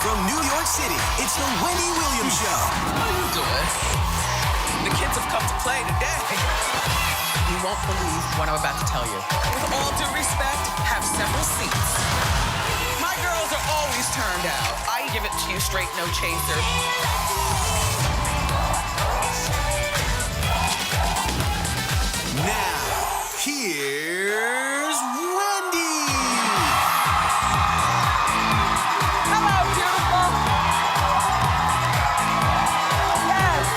From New York City, it's the Wendy Williams Show. How you doing? The kids have come to play today. You won't believe what I'm about to tell you. With all due respect, have several seats. My girls are always turned out. I give it to you straight, no chaser. Now, here's Wendy. Hello, beautiful. Yes.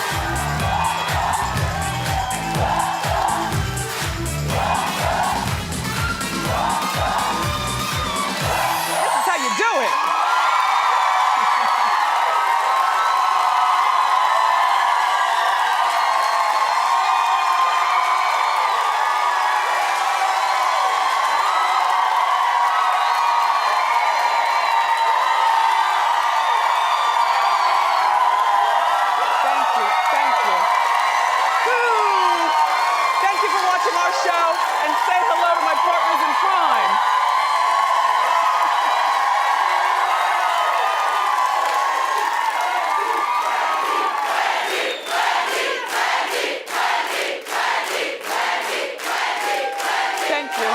This is how you do it. Thank you. Woo. Thank you for watching our show, and say hello to my partners in crime. Thank you.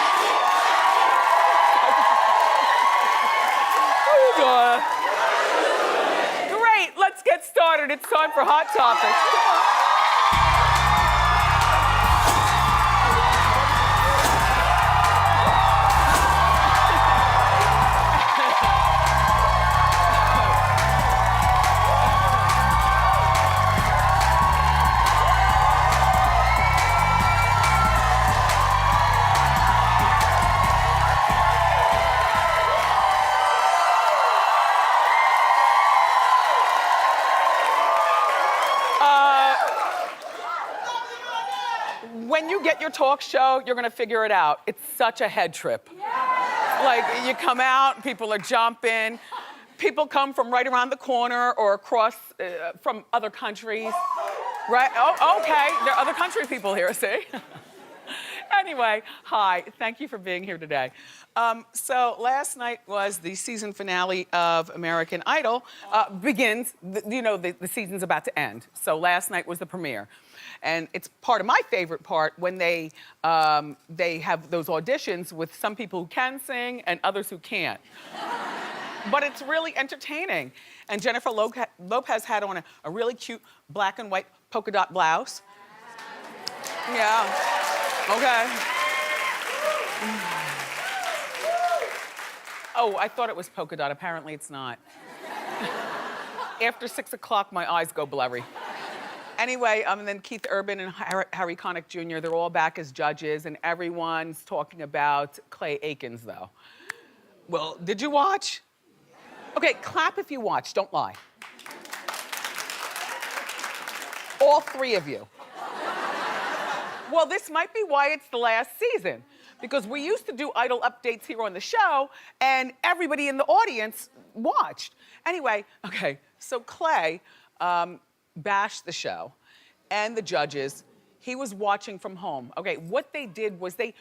Oh, God. Great, let's get started. It's time for Hot Topics. When you get your talk show, you're gonna figure it out. It's such a head trip. Like, you come out, people are jumping. People come from right around the corner or across from other countries. Right? Oh, okay. There are other country people here, see? Anyway, hi. Thank you for being here today. So last night was the season finale of American Idol. Begins, the season's about to end. So last night was the premiere. And it's part of my favorite part when they have those auditions with some people who can sing and others who can't. But it's really entertaining. And Jennifer Lopez had on a really cute black and white polka dot blouse. Yeah, okay. Oh, I thought it was polka dot, apparently it's not. After 6 o'clock, my eyes go blurry. Anyway, and then Keith Urban and Harry Connick Jr., they're all back as judges, and everyone's talking about Clay Aikens, though. Well, did you watch? Okay, clap if you watched, don't lie. All three of you. Well, this might be why it's the last season, because we used to do Idol updates here on the show, and everybody in the audience watched. Anyway, okay, so Clay, bashed the show and the judges. He was watching from home. Okay, what they did was they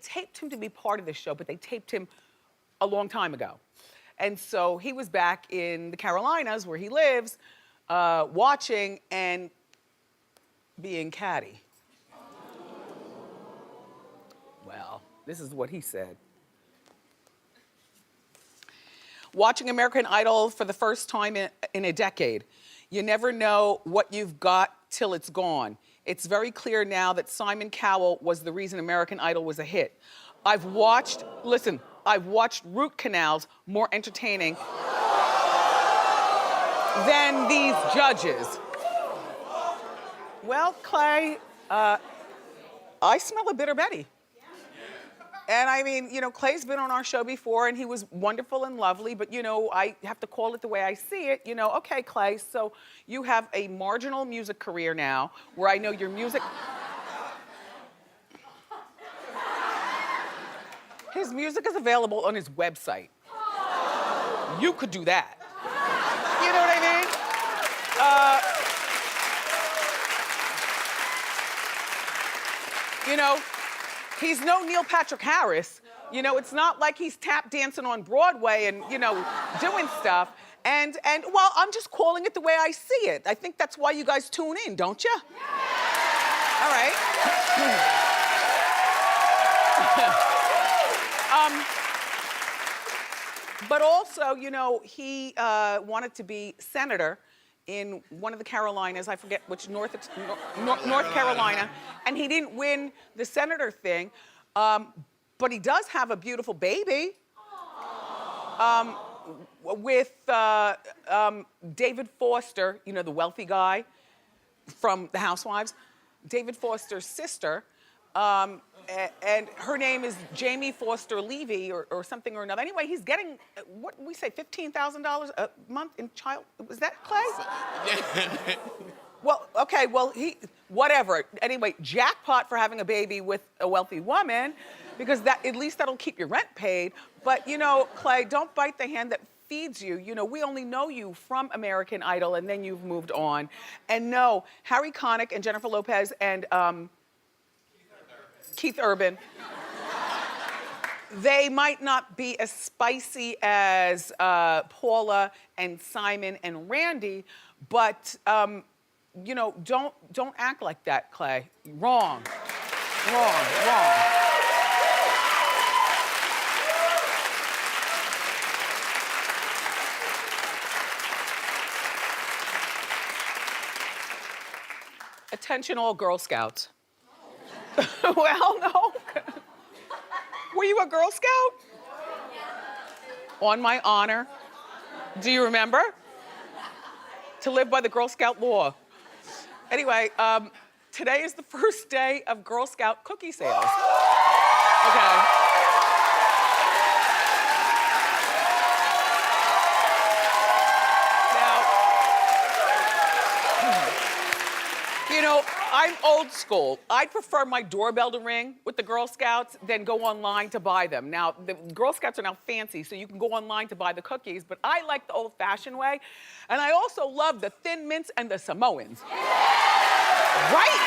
taped him to be part of the show, but they taped him a long time ago. And so he was back in the Carolinas where he lives, watching and being catty. Well, this is what he said. Watching American Idol for the first time in a decade. You never know what you've got till it's gone. It's very clear now that Simon Cowell was the reason American Idol was a hit. I've watched root canals more entertaining than these judges. Well, Clay, I smell a bitter Betty. And I mean, Clay's been on our show before and he was wonderful and lovely, but I have to call it the way I see it. Okay, Clay, so you have a marginal music career now where I know your music... His music is available on his website. You could do that. You know what I mean? He's no Neil Patrick Harris. It's not like he's tap dancing on Broadway and, doing stuff. And well, I'm just calling it the way I see it. I think that's why you guys tune in, don't you? All right. But also, you know, he wanted to be senator in one of the Carolinas, I forget which, North Carolina, and he didn't win the senator thing, but he does have a beautiful baby with David Foster, you know, the wealthy guy from The Housewives, David Foster's sister, and her name is Jamie Foster Levy or something or another. Anyway, he's getting, what we say, $15,000 a month in child, was that Clay? Well, okay, well, whatever. Anyway, jackpot for having a baby with a wealthy woman, because that, at least that'll keep your rent paid. But you know, Clay, don't bite the hand that feeds you. You know, we only know you from American Idol and then you've moved on. And no, Harry Connick and Jennifer Lopez and Keith Urban, they might not be as spicy as Paula and Simon and Randy, but you know, don't act like that, Clay. Wrong. Attention all Girl Scouts. Well, no. Were you a Girl Scout? On my honor. Do you remember? To live by the Girl Scout law. Anyway, today is the first day of Girl Scout cookie sales. Okay. You know, I'm old school. I'd prefer my doorbell to ring with the Girl Scouts than go online to buy them. Now, the Girl Scouts are now fancy, so you can go online to buy the cookies, but I like the old-fashioned way. And I also love the Thin Mints and the Samoans. Right?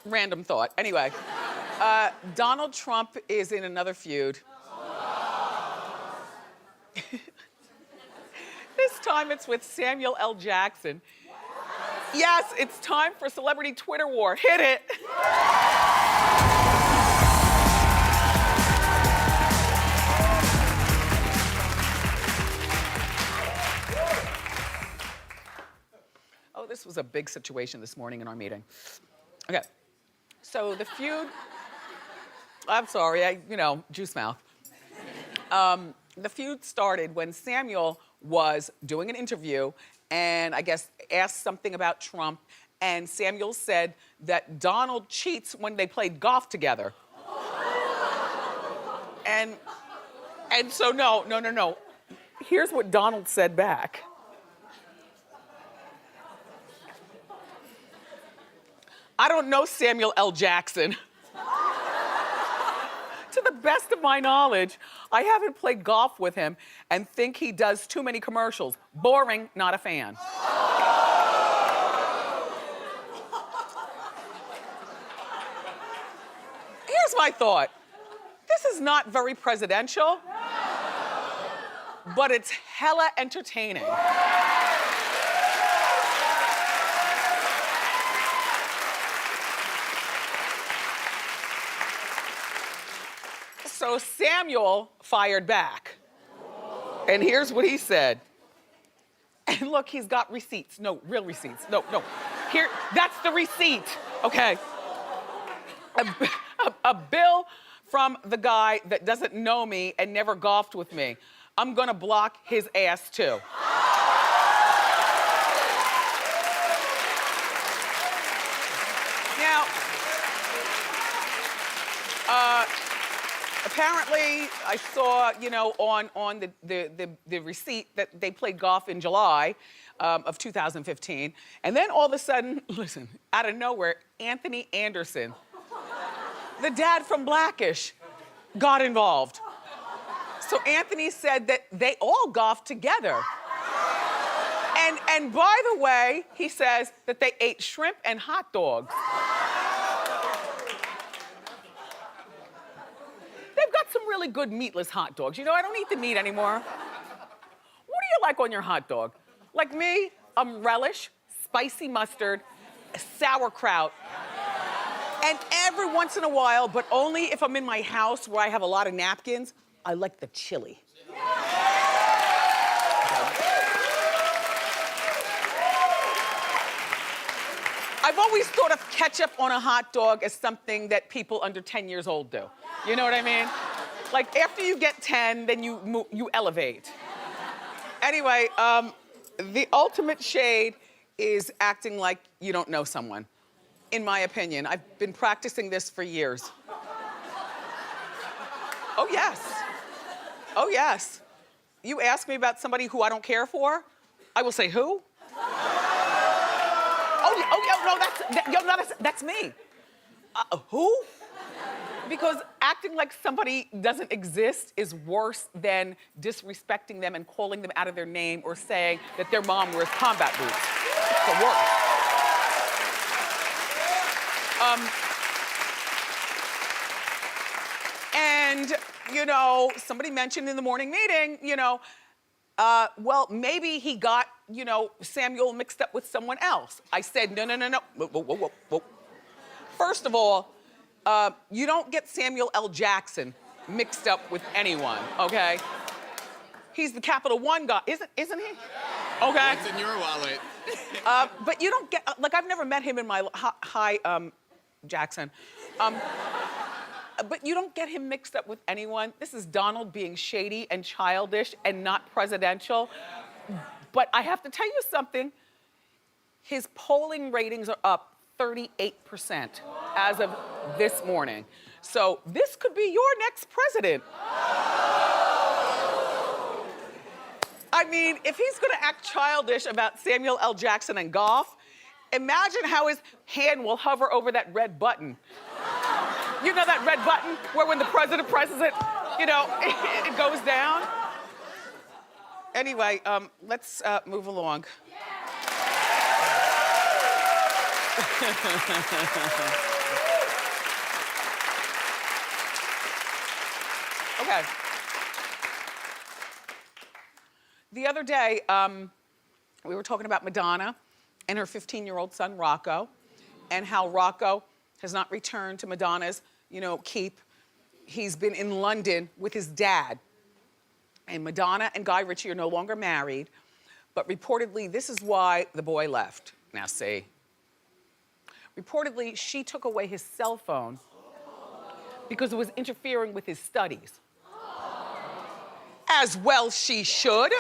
Random thought. Anyway, Donald Trump is in another feud. This time it's with Samuel L. Jackson. Yes, it's time for Celebrity Twitter War. Hit it. Oh, this was a big situation this morning in our meeting. Okay, so the feud, I'm sorry, juice mouth. The feud started when Samuel was doing an interview and I guess asked something about Trump, and Samuel said that Donald cheats when they played golf together. And so no. Here's what Donald said back. I don't know Samuel L. Jackson. To the best of my knowledge, I haven't played golf with him and think he does too many commercials. Boring, not a fan. Here's my thought. This is not very presidential, but it's hella entertaining. So Samuel fired back. And here's what he said. And look, he's got receipts. No, real receipts. No. Here, that's the receipt, okay? A bill from the guy that doesn't know me and never golfed with me. I'm gonna block his ass too. Now, apparently, I saw, on the receipt that they played golf in July of 2015. And then all of a sudden, listen, out of nowhere, Anthony Anderson, the dad from Blackish, got involved. So Anthony said that they all golfed together. And by the way, he says that they ate shrimp and hot dogs. really good meatless hot dogs. You know, I don't eat the meat anymore. What do you like on your hot dog? Like me, relish, spicy mustard, sauerkraut. And every once in a while, but only if I'm in my house where I have a lot of napkins, I like the chili. I've always thought of ketchup on a hot dog as something that people under 10 years old do. You know what I mean? Like after you get 10, then you elevate. Anyway, the ultimate shade is acting like you don't know someone, in my opinion. I've been practicing this for years. Oh, yes. Oh, yes. You ask me about somebody who I don't care for, I will say, who? That's me. Who? Because acting like somebody doesn't exist is worse than disrespecting them and calling them out of their name or saying that their mom wears combat boots. It's the worst. And, you know, somebody mentioned in the morning meeting, you know, well, maybe he got, you know, Samuel mixed up with someone else. I said, no. Whoa. First of all, you don't get Samuel L. Jackson mixed up with anyone, okay? He's the Capital One guy, isn't he? Okay. What's in your wallet? But you don't get, like I've never met him in my, hi, Jackson. But you don't get him mixed up with anyone. This is Donald being shady and childish and not presidential. But I have to tell you something. His polling ratings are up 38% as of this morning. So this could be your next president. I mean, if he's gonna act childish about Samuel L. Jackson and golf, imagine how his hand will hover over that red button. You know that red button where when the president presses it, you know, it goes down? Anyway, let's move along. Okay. The other day, we were talking about Madonna and her 15-year-old son, Rocco, and how Rocco has not returned to Madonna's, you know, keep. He's been in London with his dad. And Madonna and Guy Ritchie are no longer married, but reportedly, this is why the boy left. Now see. Reportedly, she took away his cell phone because it was interfering with his studies. As well she should.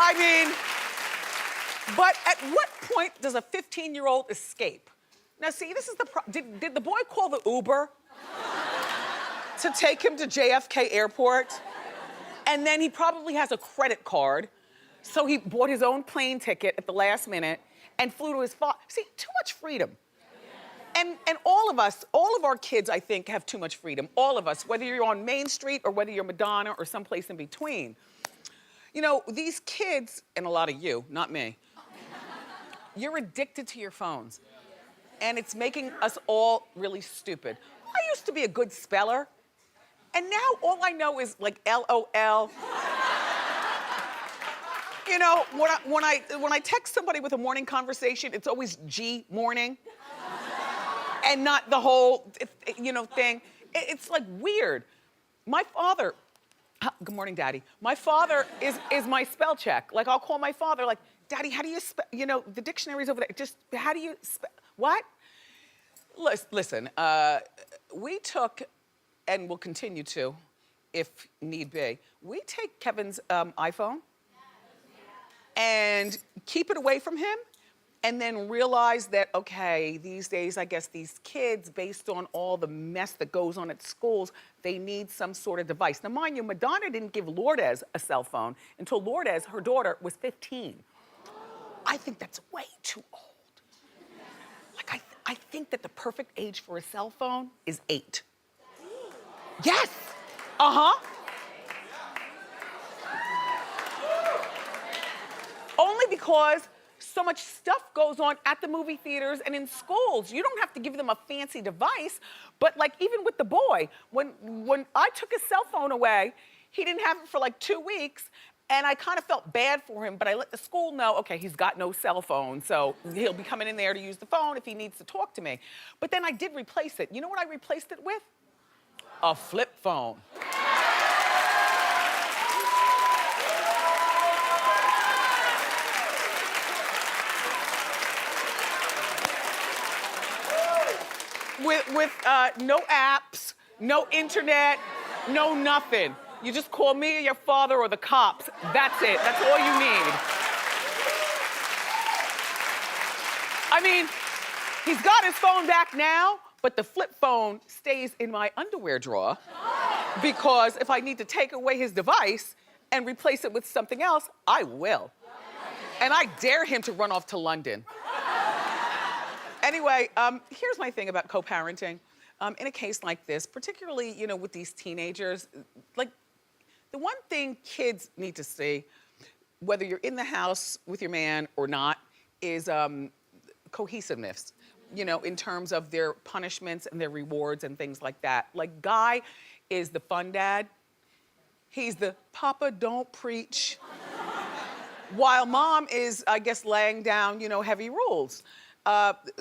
I mean, but at what point does a 15-year-old escape? Now see, this is the did the boy call the Uber to take him to JFK Airport? And then he probably has a credit card, so he bought his own plane ticket at the last minute and flew to his father. See, too much freedom. And all of us, all of our kids, I think, have too much freedom. All of us, whether you're on Main Street or whether you're Madonna or someplace in between. You know, these kids, and a lot of you, not me, you're addicted to your phones. And it's making us all really stupid. I used to be a good speller, and now all I know is like LOL. You know, when I text somebody with a morning conversation, it's always G morning. And not the whole, you know, thing. It's like weird. My father, good morning, Daddy. My father is my spell check. Like I'll call my father like, Daddy, how do you spell, you know, the dictionary's over there. Just, how do you spell, what? Listen, we took, and will continue to, if need be, we take Kevin's iPhone and keep it away from him, and then realize that, okay, these days, I guess these kids, based on all the mess that goes on at schools, they need some sort of device. Now, mind you, Madonna didn't give Lourdes a cell phone until Lourdes, her daughter, was 15. I think that's way too old. Like, I think that the perfect age for a cell phone is 8. Yes, Only because so much stuff goes on at the movie theaters and in schools. You don't have to give them a fancy device, but like even with the boy, when I took his cell phone away, he didn't have it for like 2 weeks, and I kind of felt bad for him, but I let the school know, okay, he's got no cell phone, so he'll be coming in there to use the phone if he needs to talk to me. But then I did replace it. You know what I replaced it with? A flip phone. With no apps, no internet, no nothing. You just call me or your father or the cops. That's it. That's all you need. I mean, he's got his phone back now, but the flip phone stays in my underwear drawer because if I need to take away his device and replace it with something else, I will. And I dare him to run off to London. Anyway, here's my thing about co-parenting. In a case like this, particularly, you know, with these teenagers, like, the one thing kids need to see, whether you're in the house with your man or not, is cohesiveness, you know, in terms of their punishments and their rewards and things like that. Like, Guy is the fun dad. He's the Papa don't preach. While Mom is, I guess, laying down, you know, heavy rules.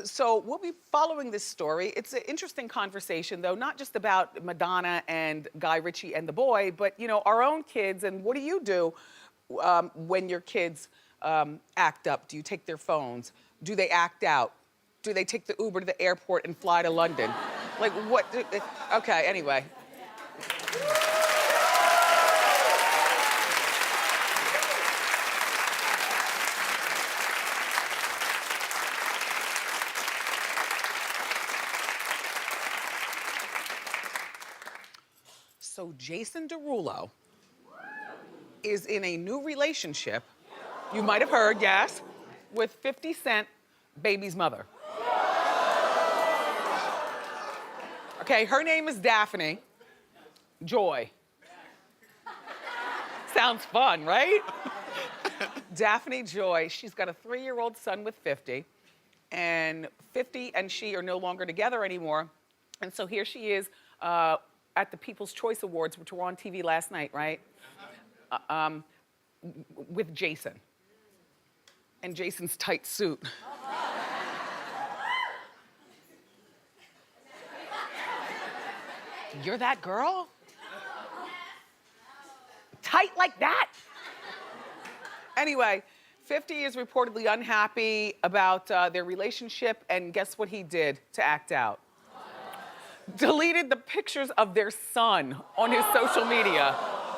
So we'll be following this story. It's an interesting conversation, though, not just about Madonna and Guy Ritchie and the boy, but, you know, our own kids. And what do you do when your kids act up? Do you take their phones? Do they act out? Do they take the Uber to the airport and fly to London? Like, what? Okay, anyway. So Jason Derulo is in a new relationship, you might have heard, yes, with 50 Cent, baby's mother. Okay, her name is Daphne Joy. Sounds fun, right? Daphne Joy, she's got a 3-year-old son with 50, and 50 and she are no longer together anymore. And so here she is, at the People's Choice Awards, which were on TV last night, right? With Jason. And Jason's tight suit. You're that girl? Tight like that? Anyway, 50 is reportedly unhappy about their relationship, and guess what he did to act out? Deleted the pictures of their son on his social media.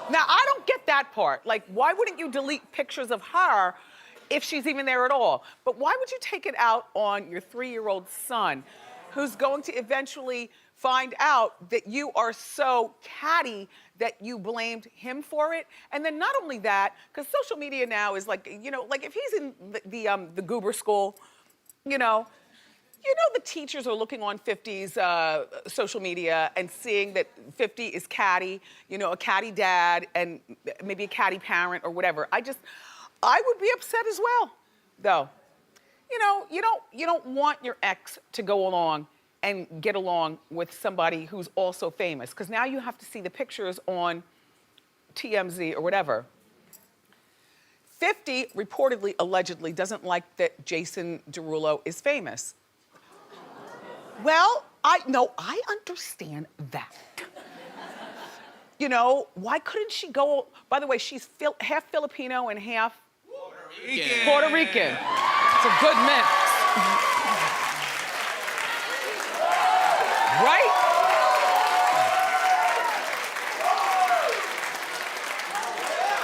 Now, I don't get that part. Like, why wouldn't you delete pictures of her if she's even there at all? But why would you take it out on your 3-year-old son who's going to eventually find out that you are so catty that you blamed him for it? And then not only that, because social media now is like, you know, like if he's in the goober school, you know the teachers are looking on 50's social media and seeing that 50 is catty, you know, a catty dad and maybe a catty parent or whatever. I would be upset as well, though. You know, you don't want your ex to go along and get along with somebody who's also famous, because now you have to see the pictures on TMZ or whatever. 50 reportedly, allegedly, doesn't like that Jason Derulo is famous. Well, I understand that. You know, why couldn't she go, by the way, she's half Filipino and half Puerto Rican. It's a good mix. Right?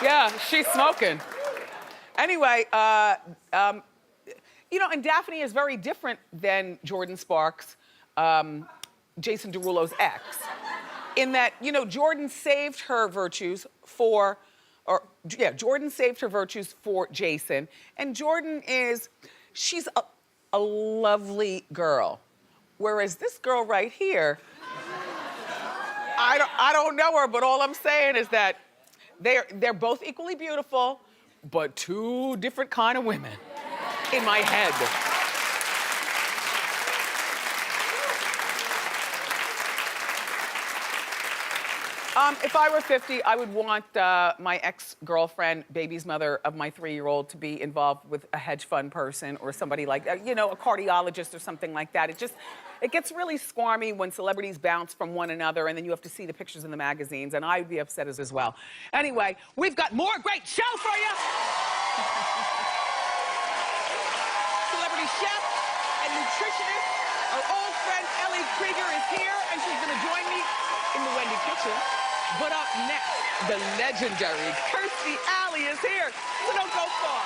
Yeah, she's smoking. Anyway, you know, and Daphne is very different than Jordan Sparks, Jason Derulo's ex, in that, you know, Jordan saved her virtues for Jason, and Jordan she's a lovely girl, whereas this girl right here, I don't know her, but all I'm saying is that they're both equally beautiful, but two different kind of women. in my head. If I were 50, I would want my ex-girlfriend, baby's mother of my 3-year-old, to be involved with a hedge fund person or somebody like, you know, a cardiologist or something like that. It gets really squirmy when celebrities bounce from one another and then you have to see the pictures in the magazines, and I would be upset as well. Anyway, we've got more great show for you. Celebrity chef and nutritionist, our old friend Ellie Krieger is here, and she's gonna join me in the Wendy kitchen. But up next, the legendary Kirstie Alley is here, so don't go far.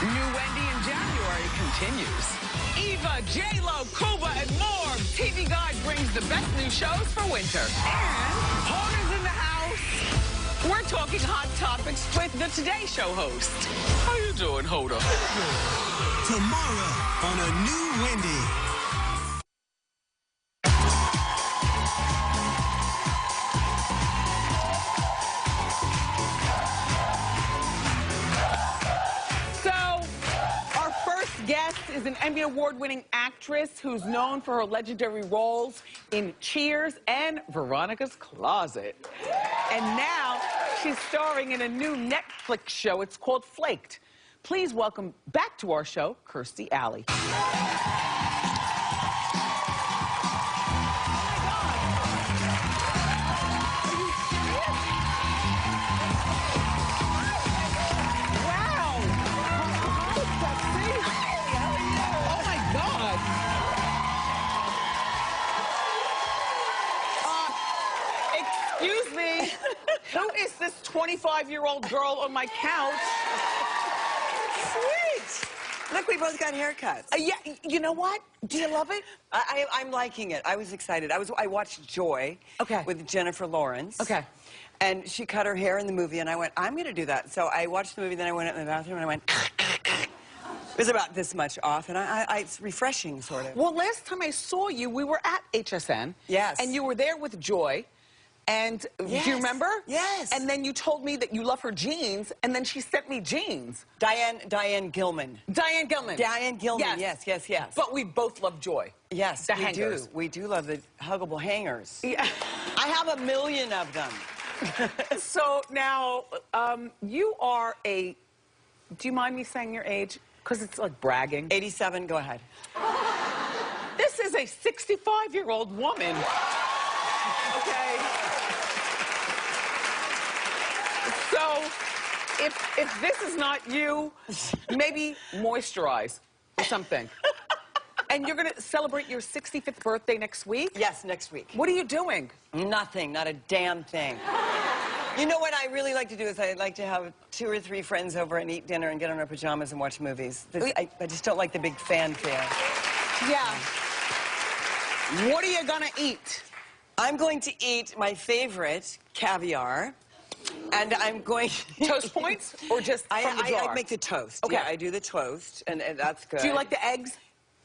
New Wendy in January continues. Eva, J-Lo, Cuba, and more. TV Guide brings the best new shows for winter. And Hoda's in the house. We're talking hot topics with the Today Show host. How you doing, Hoda? Tomorrow on a new Wendy. Guest is an Emmy Award-winning actress who's known for her legendary roles in Cheers and Veronica's Closet. And now she's starring in a new Netflix show. It's called Flaked. Please welcome back to our show, Kirstie Alley. Excuse me, who is this 25-year-old girl on my couch? Sweet. Look, we both got haircuts. Yeah, you know what? Do you love it? I'm liking it. I was excited. I watched Joy with Jennifer Lawrence. Okay. And she cut her hair in the movie, and I went, I'm going to do that. So I watched the movie, then I went up in the bathroom, and I went, it was about this much off, and it's refreshing, sort of. Well, last time I saw you, we were at HSN. Yes. And you were there with Joy. And yes. do you remember? Yes. And then you told me that you love her jeans, and then she sent me jeans. Diane Gilman. Diane Gilman. Diane Gilman, yes. But we both love Joy. Yes, the we hangers. do. We do love the huggable hangers. Yeah. I have 1 million of them. So now, you are a, do you mind me saying your age? Because it's like bragging. 87, go ahead. This is a 65-year-old woman. Okay. So, if this is not you, maybe moisturize or something. And you're gonna celebrate your 65th birthday next week? Yes, next week. What are you doing? Nothing, not a damn thing. You know what I really like to do is I like to have 2 or 3 friends over and eat dinner and get on our pajamas and watch movies. I just don't like the big fanfare. Yeah. What are you gonna eat? I'm going to eat my favorite, caviar, and I'm going to... Toast points or just from the jar? I make the toast. Okay. Yeah, I do the toast, and that's good. Do you like the eggs?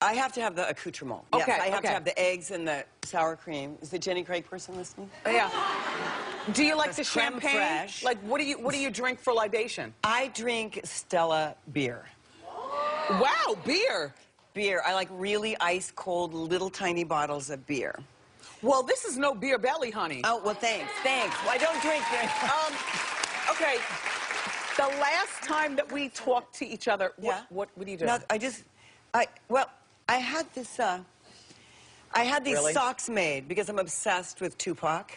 I have to have the accoutrement. Okay, yes, I have to have the eggs and the sour cream. Is the Jenny Craig person listening? Yeah. Do you like the creme champagne? fraiche. Like, what do you drink for libation? I drink Stella beer. Wow, beer. Beer. I like really ice-cold, little tiny bottles of beer. Well, this is no beer belly, honey. Oh, well, thanks. Well, I don't drink beer. Okay. The last time that we talked to each other, what do you do? No, I had this, I had these socks made because I'm obsessed with Tupac.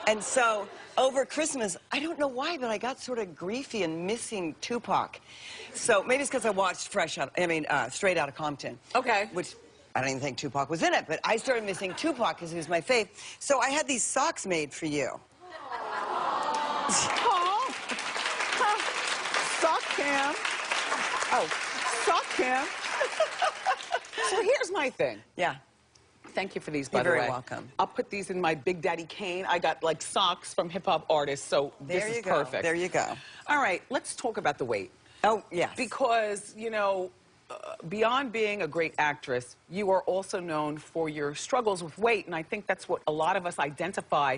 And so, over Christmas, I don't know why, but I got sort of griefy and missing Tupac. So, maybe it's because I watched Straight Outta Compton. Okay. Which, I don't even think Tupac was in it, but I started missing Tupac because he was my fave. So, I had these socks made for you. Oh. Sock cam. Oh, sock cam. So here's my thing. Yeah. Thank you for these, by the way. You're very welcome. I'll put these in my Big Daddy cane. I got like socks from hip-hop artists, so this is perfect. There you go. All right, let's talk about the weight. Oh, yes. Because, you know, beyond being a great actress, you are also known for your struggles with weight, and I think that's what a lot of us identify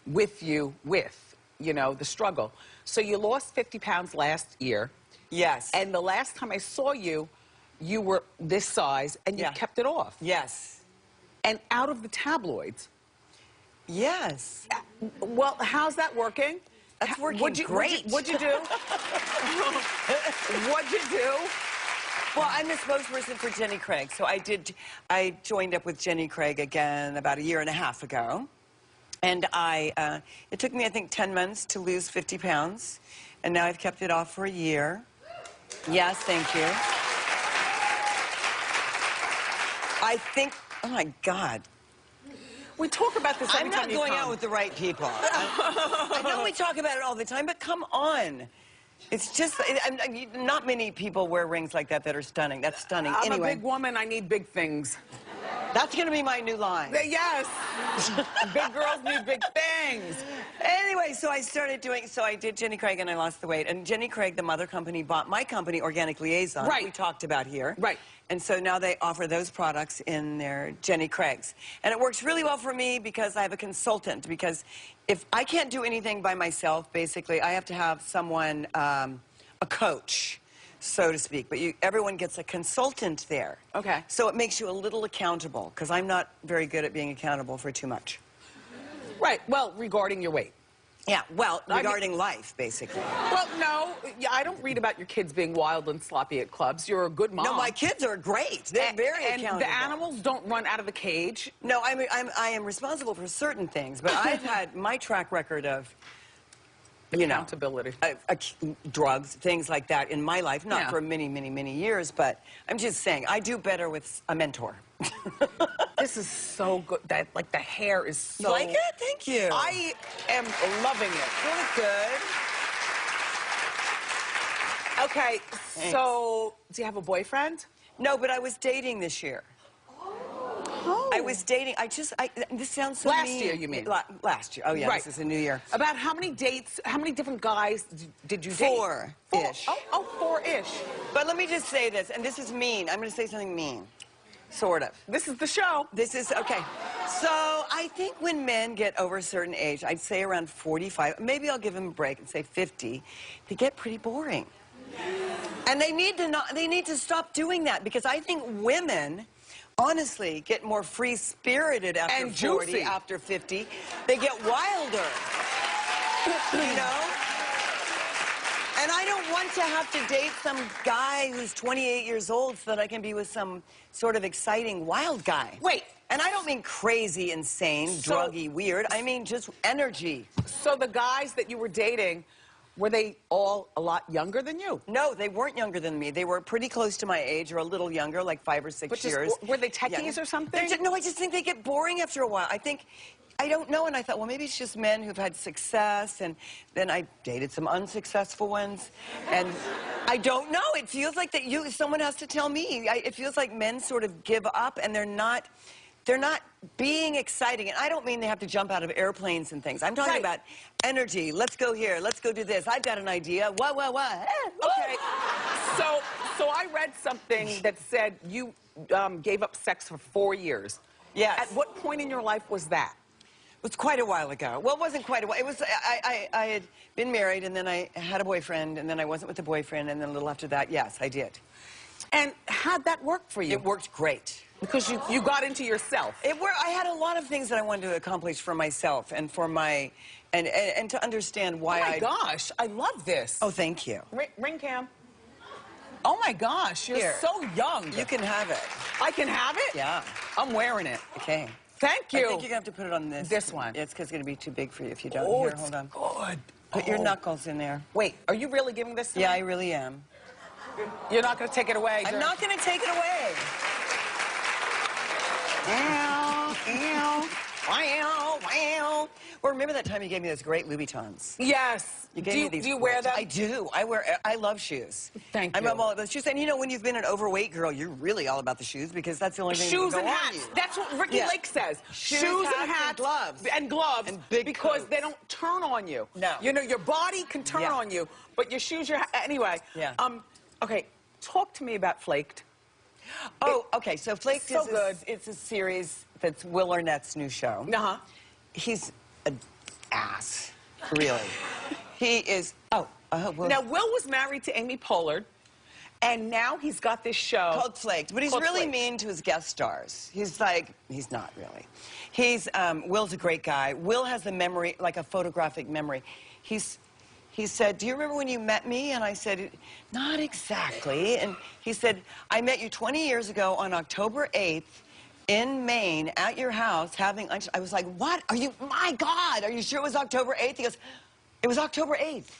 with you with, you know, the struggle. So you lost 50 pounds last year. Yes. And the last time I saw you, you were this size, and you kept it off. Yes. And out of the tabloids. Yes. Well, how's that working? That's working great. What'd you do? What'd you do? Well, I'm the spokesperson for Jenny Craig. So I joined up with Jenny Craig again about 1.5 years ago. And it took me, I think, 10 months to lose 50 pounds. And now I've kept it off for 1 year. Yes, thank you. I think, oh my God. We talk about this every I'm time not you going come. out with the right people. I know we talk about it all the time, but come on. It's just, not many people wear rings like that are stunning. That's stunning. I'm anyway. a big woman, I need big things. That's going to be my new line. Yes. Big girls need big things. Anyway, so I did Jenny Craig and I lost the weight. And Jenny Craig, the mother company, bought my company, Organic Liaison, Right. we talked about here. Right. And so now they offer those products in their Jenny Craigs. And it works really well for me because I have a consultant. Because if I can't do anything by myself, basically, I have to have someone, a coach, so to speak. But everyone gets a consultant there. Okay. So it makes you a little accountable, because I'm not very good at being accountable for too much. Right, well, regarding your weight. Yeah, well, regarding life, basically. Well, no, I don't read about your kids being wild and sloppy at clubs. You're a good mom. No, my kids are great. They're very accountable. And the animals don't run out of the cage. No, I am responsible for certain things, but I've had my track record of, Accountability. Drugs, things like that in my life, not Yeah. for many, many, many years, but I'm just saying, I do better with a mentor. This is so good. That, like, the hair is so... You like it? Thank you. I am loving it. You look good. Okay, so do you have a boyfriend? No, but I was dating this year. Oh. I was dating, this sounds so Last mean. year, you mean? Last year, oh yeah, Right. This is a new year. About how many dates, how many different guys did you date? Four-ish. Oh, four-ish. But let me just say this, and this is mean. I'm going to say something mean. Sort of. This is the show. This is, okay. So I think when men get over a certain age, I'd say around 45, maybe I'll give them a break and say 50, they get pretty boring. And they need to stop doing that, because I think women, honestly, get more free-spirited after And 40, juicy. after 50. They get wilder, you know? And I don't want to have to date some guy who's 28 years old so that I can be with some sort of exciting wild guy. Wait. And I don't mean crazy, insane, druggy, weird. I mean just energy. So the guys that you were dating, were they all a lot younger than you? No, they weren't younger than me. They were pretty close to my age, or a little younger, like 5 or 6 years. Were they techies or something? No, I just think they get boring after a while. I don't know, and I thought, well, maybe it's just men who've had success, and then I dated some unsuccessful ones, and I don't know. It feels like that someone has to tell me. It feels like men sort of give up, and they're not being exciting. And I don't mean they have to jump out of airplanes and things. I'm talking about energy. Let's go here. Let's go do this. I've got an idea. What? Okay. So I read something that said you gave up sex for 4 years. Yes. At what point in your life was that? It was quite a while ago. Well, it wasn't quite a while. It was, I had been married, and then I had a boyfriend, and then I wasn't with the boyfriend, and then a little after that, yes, I did. And how'd that work for you? It worked great. Because you got into yourself. I had a lot of things that I wanted to accomplish for myself and for my, and to understand why Oh my gosh, I love this. Oh, thank you. Ring cam. Oh my gosh, you're so young. You can have it. I can have it? Yeah. I'm wearing it. Okay. Thank you. I think you're going to have to put it on this. This one. It's because it's going to be too big for you if you don't. Oh, Here, it's hold on. good. Put your knuckles in there. Wait, are you really giving this to me? Yeah, I really am. You're not going to take it away? I'm not going to take it away. Wow. Well, remember that time you gave me those great Louboutins? Yes. You gave me these. Do you wear them? I do. I love shoes. Thank you. I'm all about the shoes. And you know, when you've been an overweight girl, you're really all about the shoes, because that's the only thing Shoes that and can go hats. on you. That's what Ricky Lake says. Shoes, and hats. and gloves. And gloves. And big because coats. they don't turn on you. No. You know, your body can turn on you, but your shoes, anyway. Yeah. Okay, Talk to me about Flaked. Oh, okay. So Flaked so is good. It's a series that's Will Arnett's new show. Uh-huh. He's an ass, really. He is. Oh, Will. Now, Will was married to Amy Pollard, and now he's got this show Called Flaked, but he's really mean to his guest stars. He's like, he's not really. Will's a great guy. Will has the memory, like a photographic memory. He said, do you remember when you met me? And I said, not exactly. And he said, I met you 20 years ago on October 8th in Maine at your house having lunch. I was like, what? My God, are you sure it was October 8th? He goes, it was October 8th.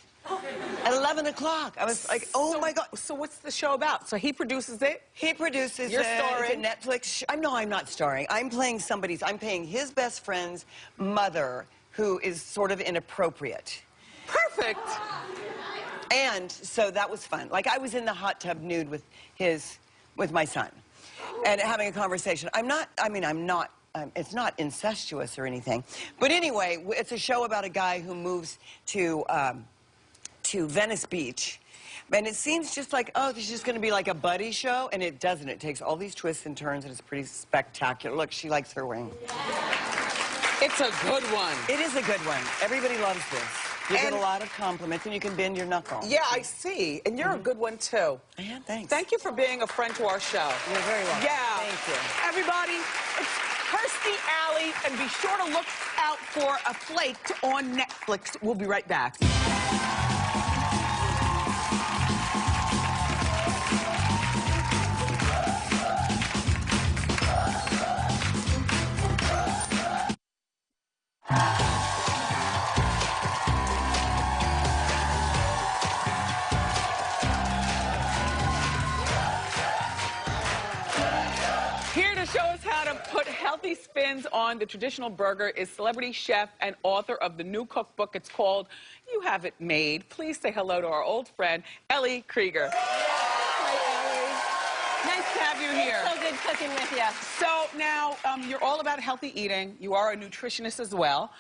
At 11 o'clock. I was like, oh my God. So what's the show about? So he produces it? He produces You're it. starring. It's a Netflix show. No, I'm not starring. I'm playing I'm playing his best friend's mother, who is sort of inappropriate. Perfect. And so that was fun. Like, I was in the hot tub nude with my son and having a conversation. It's not incestuous or anything. But anyway, it's a show about a guy who moves to Venice Beach. And it seems just like, oh, this is just going to be like a buddy show. And it doesn't. It takes all these twists and turns, and it's pretty spectacular. Look, she likes her wing. It's a good one. It is a good one. Everybody loves this. You get a lot of compliments, and you can bend your knuckle. Yeah, I see. And you're a good one, too. Yeah, thanks. Thank you for being a friend to our show. You're very welcome. Yeah. Thank you. Everybody, it's Kirstie Alley, and be sure to look out for a Flaked on Netflix. We'll be right back. Here to show us how to put healthy spins on the traditional burger is celebrity chef and author of the new cookbook. It's called You Have It Made. Please say hello to our old friend, Ellie Krieger. Hi, Ellie. Nice to have you here. It's so good cooking with you. So now, you're all about healthy eating. You are a nutritionist as well.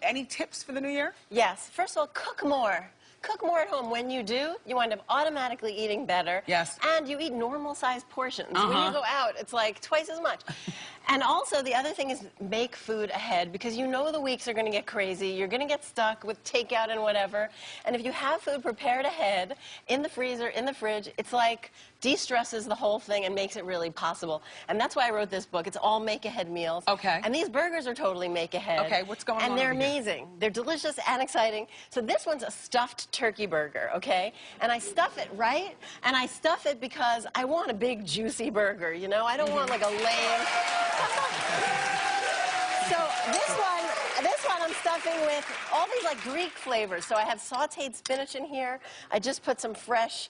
Any tips for the new year? Yes. First of all, cook more. Cook more at home. When you do, you wind up automatically eating better. Yes. And you eat normal-sized portions. When you go out, it's like twice as much. And also, the other thing is make food ahead, because you know the weeks are going to get crazy. You're going to get stuck with takeout and whatever. And if you have food prepared ahead, in the freezer, in the fridge, it's like de-stresses the whole thing and makes it really possible. And that's why I wrote this book. It's all make-ahead meals. Okay. And these burgers are totally make-ahead. Okay, what's going on And they're over here? amazing. They're delicious and exciting. So this one's a stuffed turkey burger, okay? And I stuff it right, and I stuff it because I want a big, juicy burger, you know? I don't want like a lame... So this one I'm stuffing with all these like Greek flavors. So I have sauteed spinach in here. I just put some fresh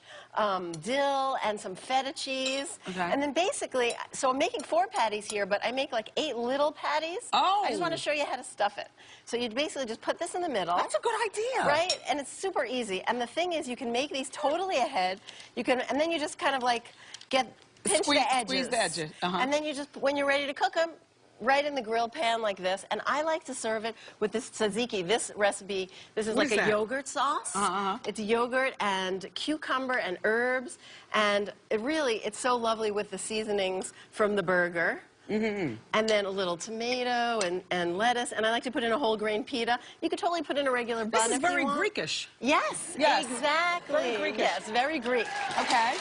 dill and some feta cheese. Okay. And then basically, so I'm making 4 patties here, but I make like 8 little patties. Oh. I just want to show you how to stuff it. So you basically just put this in the middle. That's a good idea. Right? And it's super easy. And the thing is, you can make these totally ahead. You can, and then you just kind of like pinch the edges. Squeeze the edges. And then you just, when you're ready to cook them, right in the grill pan like this. And I like to serve it with this tzatziki. This recipe, this is What like is a that? Yogurt sauce. It's yogurt and cucumber and herbs. And it's so lovely with the seasonings from the burger. And then a little tomato and lettuce. And I like to put in a whole grain pita. You could totally put in a regular bun This is if you very want. Greekish. Yes, Yes. exactly. Very Greekish. Yes, very Greek. Okay.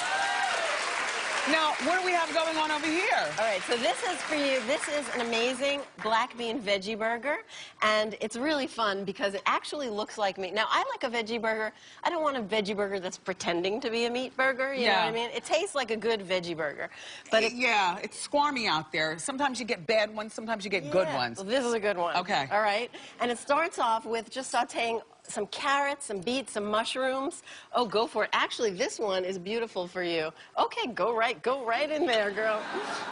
Now, what do we have going on over here? All right, so this is for you. This is an amazing black bean veggie burger, and it's really fun because it actually looks like meat. Now, I like a veggie burger. I don't want a veggie burger that's pretending to be a meat burger, you know what I mean? It tastes like a good veggie burger. But Yeah, it's squarmy out there. Sometimes you get bad ones, sometimes you get good ones. Well, this is a good one. Okay. All right, and it starts off with just sauteing some carrots, some beets, some mushrooms. Oh, go for it. Actually, this one is beautiful for you. Okay, go right in there, girl.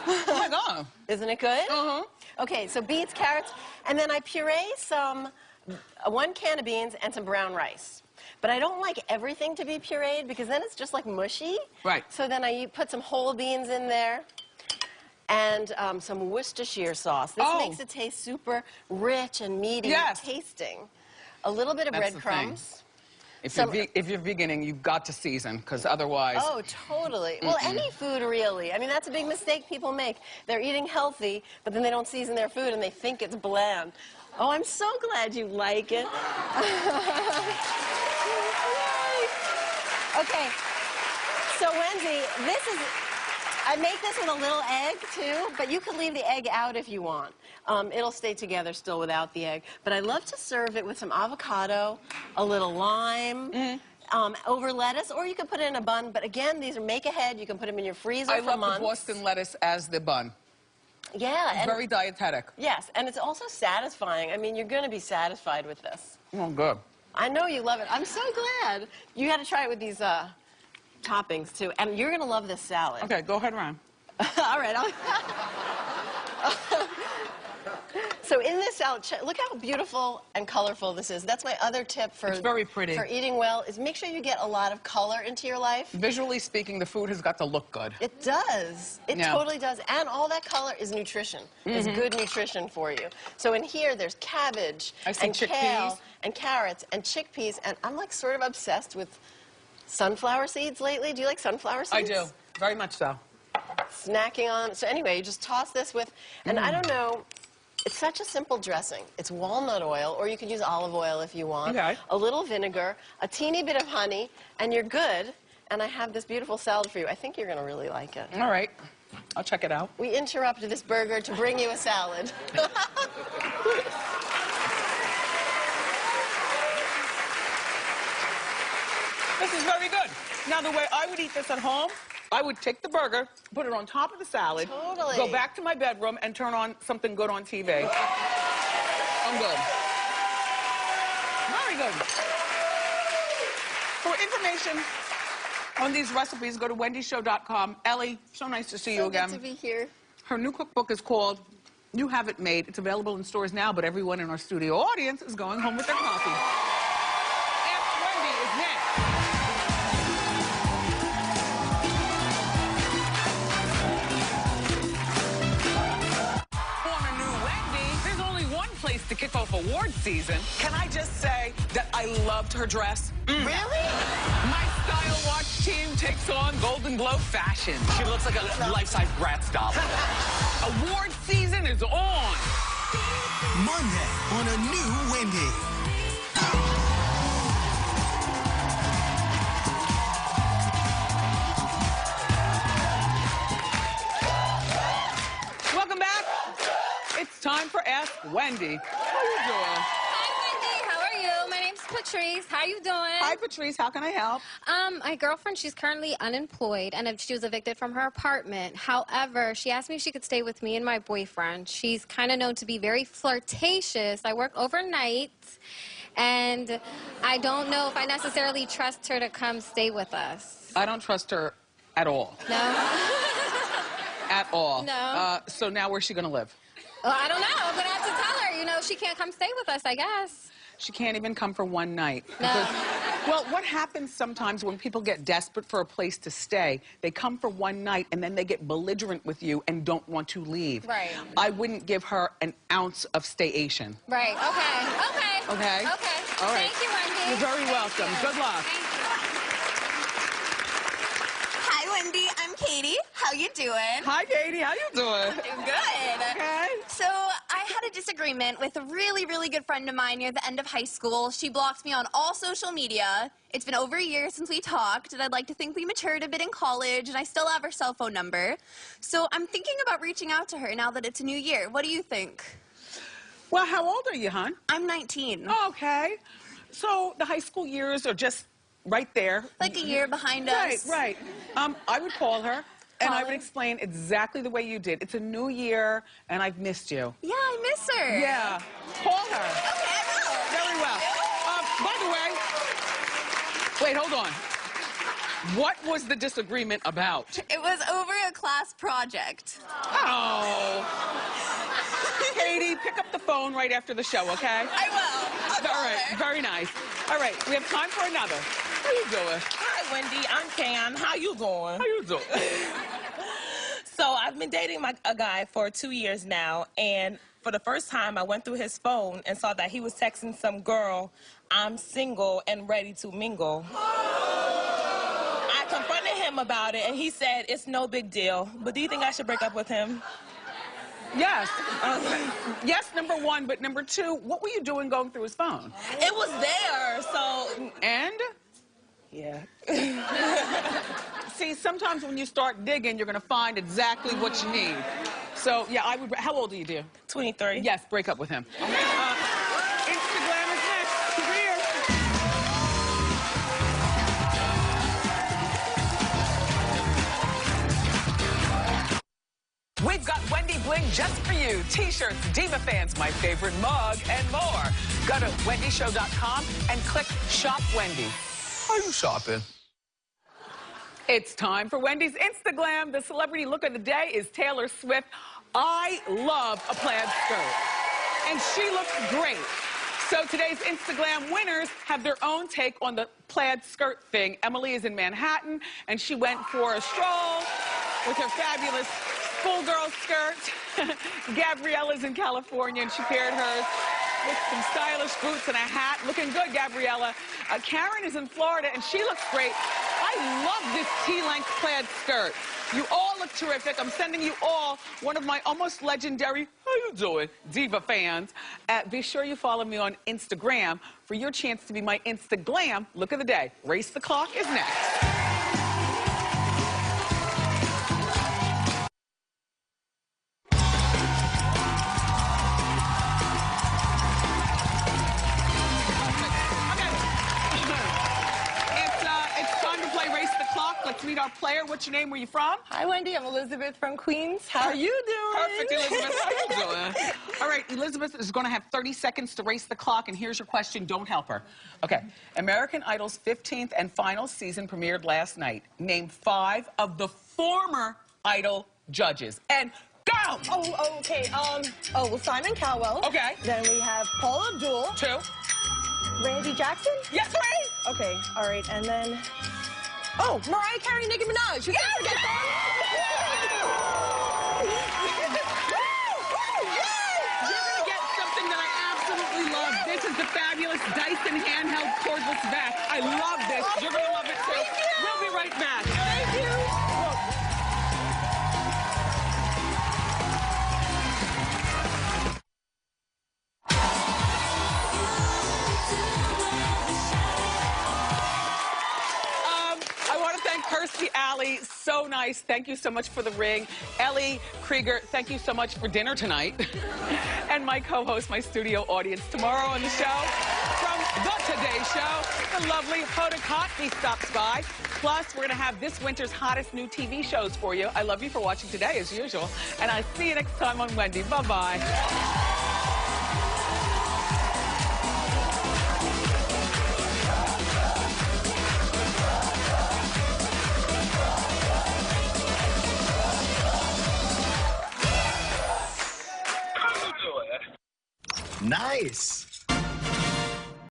Oh my God. Isn't it good? Okay, so beets, carrots, and then I puree some, 1 can of beans and some brown rice. But I don't like everything to be pureed because then it's just like mushy. Right. So then I put some whole beans in there and some Worcestershire sauce. This makes it taste super rich and meaty tasting. A little bit of That's the breadcrumbs. If you're veganing, you've got to season, because otherwise... Oh, totally. Well, any food, really. I mean, that's a big mistake people make. They're eating healthy, but then they don't season their food, and they think it's bland. Oh, I'm so glad you like it. Okay. So, Wendy, I make this with a little egg, too, but you can leave the egg out if you want. It'll stay together still without the egg. But I love to serve it with some avocado, a little lime, over lettuce, or you can put it in a bun. But again, these are make ahead. You can put them in your freezer for months. I love the Boston lettuce as the bun. Yeah. It's very dietetic. Yes, and it's also satisfying. I mean, you're going to be satisfied with this. Oh, good. I know you love it. I'm so glad. You had to try it with these toppings, too. And you're going to love this salad. Okay, go ahead, Ryan. All right. So in this salad, look how beautiful and colorful this is. That's my other tip for... It's very pretty. For eating well, is make sure you get a lot of color into your life. Visually speaking, the food has got to look good. It does. It totally does. And all that color is nutrition. It's good nutrition for you. So in here, there's cabbage and kale and carrots and chickpeas. And I'm like sort of obsessed with sunflower seeds lately. Do you like sunflower seeds? I do. Very much so. Snacking on. So anyway, you just toss this with, and I don't know, it's such a simple dressing. It's walnut oil, or you could use olive oil if you want. Okay. A little vinegar, a teeny bit of honey, and you're good. And I have this beautiful salad for you. I think you're going to really like it. All right. I'll check it out. We interrupted this burger to bring you a salad. This is very good. Now, the way I would eat this at home, I would take the burger, put it on top of the salad, Totally. go back to my bedroom, and turn on something good on TV. I'm good. Very good. For information on these recipes, go to wendyshow.com. Ellie, so nice to see you again. So good to be here. Her new cookbook is called You Have It Made. It's available in stores now, but everyone in our studio audience is going home with their coffee. Ask Wendy is next. Place to kick off award season. Can I just say that I loved her dress? Really? My Style Watch team takes on Golden Glow fashion. She looks like a life-size Bratz doll. Award season is on. Monday on a new Wendy. Welcome back. It's time for Ask Wendy. How you doing? Hi, Wendy. How are you? My name's Patrice. How you doing? Hi, Patrice. How can I help? My girlfriend, she's currently unemployed, and she was evicted from her apartment. However, she asked me if she could stay with me and my boyfriend. She's kind of known to be very flirtatious. I work overnight, and I don't know if I necessarily trust her to come stay with us. I don't trust her at all. No? At all. No. So now where's she going to live? Well, I don't know. I'm going to have to tell her. You know, she can't come stay with us, I guess. She can't even come for one night. No. Well, what happens sometimes when people get desperate for a place to stay, they come for one night and then they get belligerent with you and don't want to leave. Right. I wouldn't give her an ounce of stayation. Right. Okay. Okay. Okay? Okay. All right. Thank you, Wendy. You're very welcome. Good luck. Thank you. Hi, Wendy. I'm Katie. How you doing? Hi, Katie. How you doing? Doing good. Okay. So I had a disagreement with a really, really good friend of mine near the end of high school. She blocked me on all social media. It's been over a year since we talked, and I'd like to think we matured a bit in college, and I still have her cell phone number. So I'm thinking about reaching out to her now that it's a new year. What do you think? Well, how old are you, hon? I'm 19. Okay. So the high school years are just right there. Like a year behind us. Right. I would call her. And I would her? explain exactly the way you did. It's a new year, and I've missed you. Yeah, I miss her. Yeah. Call her. Okay, I will. Very well. By the way, wait, hold on. What was the disagreement about? It was over a class project. Oh. Katie, pick up the phone right after the show, okay? I will. All right, very nice. All right, we have time for another. How you doing? Hi, Wendy. I'm Cam. How you doing? How you doing? So I've been dating a guy for 2 years now, and for the first time, I went through his phone and saw that he was texting some girl, "I'm single and ready to mingle." I confronted him about it, and he said, "It's no big deal." But do you think I should break up with him? Yes. Yes, number one, but number two, what were you doing going through his phone? It was there, so... And? Yeah. See, sometimes when you start digging, you're gonna find exactly what you need. So, yeah, I would, how old are you, dear? 23. Yes, break up with him. Instagram is next. Career. We've got Wendy Bling just for you. T-shirts, Diva Fans, my favorite mug, and more. Go to wendyshow.com and click Shop Wendy. Are you shopping? It's time for Wendy's Instaglam. The celebrity look of the day is Taylor Swift. I love a plaid skirt, and she looks great. So today's Instaglam winners have their own take on the plaid skirt thing. Emily is in Manhattan, and she went for a stroll with her fabulous schoolgirl skirt. Gabriella's in California, and she paired hers with some stylish boots and a hat. Looking good, Gabriella. Karen is in Florida, and she looks great. I love this T-length plaid skirt. You all look terrific. I'm sending you all one of my almost legendary, how you doing, Diva fans. Be sure you follow me on Instagram for your chance to be my Instaglam look of the day. Race the Clock is next. Let's meet our player. What's your name? Where you from? Hi, Wendy. I'm Elizabeth from Queens. How are you doing? Perfect, Elizabeth. How you doing? All right, Elizabeth is going to have 30 seconds to race the clock, and here's your question. Don't help her. Okay. American Idol's 15th and final season premiered last night. Name 5 of the former Idol judges. And go! Oh, okay. Well, Simon Cowell. Okay. Then we have Paula Abdul. 2. Randy Jackson. Yes, right? Okay. All right. And then... Oh, Mariah Carey, Nicki Minaj. You can't forget that. You're going to get something that I absolutely love. This is the fabulous Dyson handheld cordless vac. I love this. You're going to love it, too. We'll be right back. Thank you. Kirstie Alley, so nice. Thank you so much for the ring. Ellie Krieger, thank you so much for dinner tonight. And my co-host, my studio audience. Tomorrow on the show, from The Today Show, the lovely Hoda Kotb stops by. Plus, we're going to have this winter's hottest new TV shows for you. I love you for watching today, as usual. And I'll see you next time on Wendy. Bye-bye. Nice.